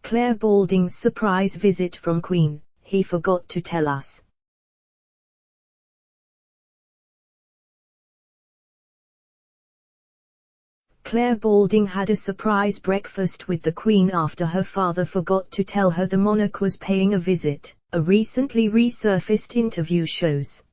Clare Balding's surprise visit from Queen, he forgot to tell us. Clare Balding had a surprise breakfast with the Queen after her father forgot to tell her the monarch was paying a visit, a recently resurfaced interview shows.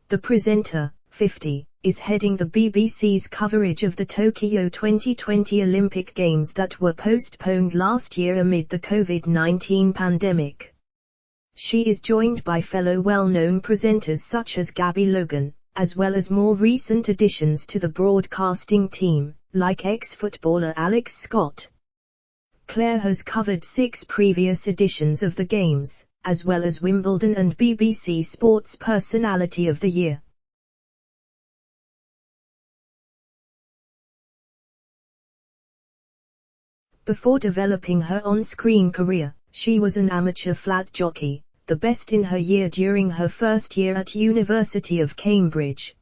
The presenter, 50, is heading the BBC's coverage of the Tokyo 2020 Olympic Games that were postponed last year amid the COVID-19 pandemic. She is joined by fellow well-known presenters such as Gabby Logan, as well as more recent additions to the broadcasting team, like ex-footballer Alex Scott. Clare has covered 6 previous editions of the Games, as well as Wimbledon and BBC Sports Personality of the Year. Before developing her on-screen career, she was an amateur flat jockey, the best in her year during her first year at University of Cambridge.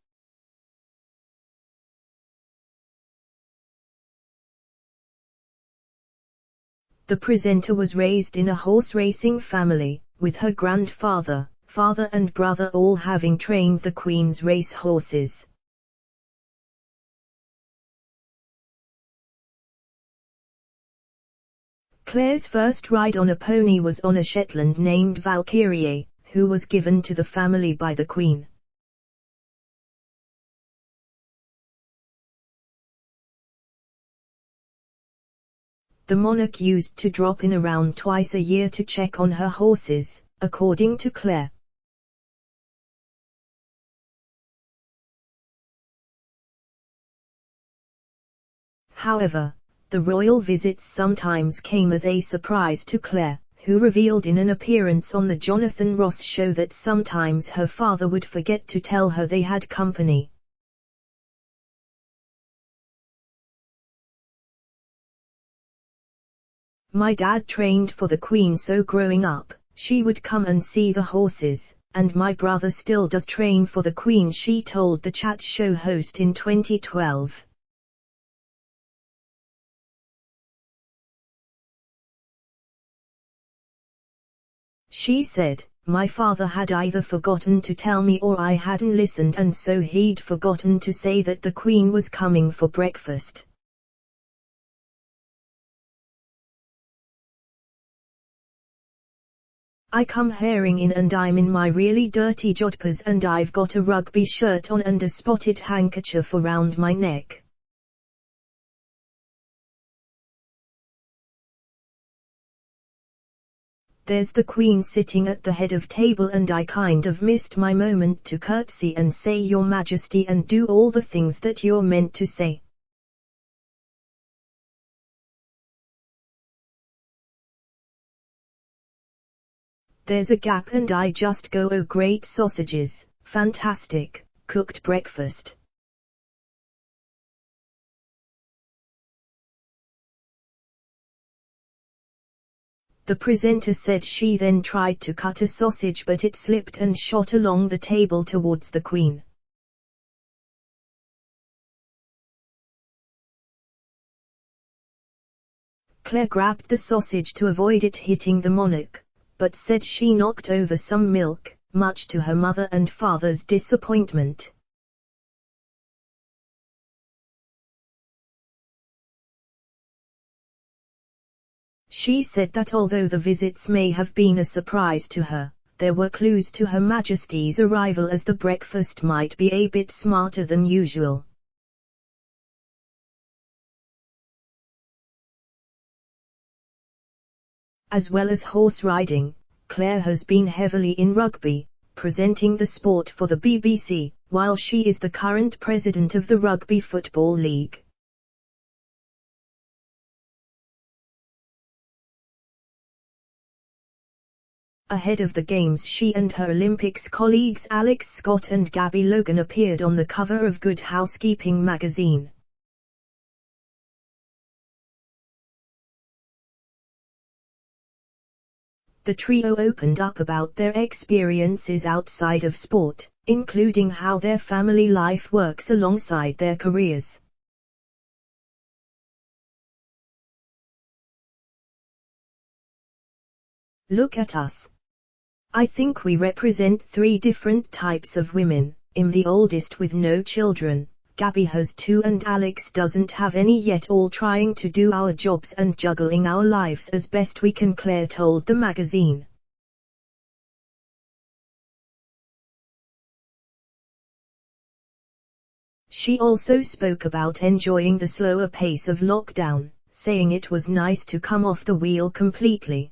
The presenter was raised in a horse racing family, with her grandfather, father and brother all having trained the Queen's race horses. Clare's first ride on a pony was on a Shetland named Valkyrie, who was given to the family by the Queen. The monarch used to drop in around twice a year to check on her horses, according to Clare. However, the royal visits sometimes came as a surprise to Clare, who revealed in an appearance on the Jonathan Ross show that sometimes her father would forget to tell her they had company. My dad trained for the Queen, so growing up, she would come and see the horses, and my brother still does train for the Queen, she told the chat show host in 2012. She said, "My father had either forgotten to tell me or I hadn't listened, and so he'd forgotten to say that the Queen was coming for breakfast." I come herring in and I'm in my really dirty jodhpurs and I've got a rugby shirt on and a spotted handkerchief around my neck. There's the Queen sitting at the head of table and I kind of missed my moment to curtsy and say Your Majesty and do all the things that you're meant to say. There's a gap and I just go, oh great sausages, fantastic, cooked breakfast. The presenter said she then tried to cut a sausage but it slipped and shot along the table towards the Queen. Clare grabbed the sausage to avoid it hitting the monarch, but said she knocked over some milk, much to her mother and father's disappointment. She said that although the visits may have been a surprise to her, there were clues to Her Majesty's arrival, as the breakfast might be a bit smarter than usual. As well as horse riding, Clare has been heavily in rugby, presenting the sport for the BBC, while she is the current president of the Rugby Football League. Ahead of the Games, she and her Olympics colleagues Alex Scott and Gabby Logan appeared on the cover of Good Housekeeping magazine. The trio opened up about their experiences outside of sport, including how their family life works alongside their careers. Look at us. I think we represent 3 different types of women. I'm the oldest with no children, Gabby has 2 and Alex doesn't have any yet, all trying to do our jobs and juggling our lives as best we can, Claire told the magazine. She also spoke about enjoying the slower pace of lockdown, saying it was nice to come off the wheel completely.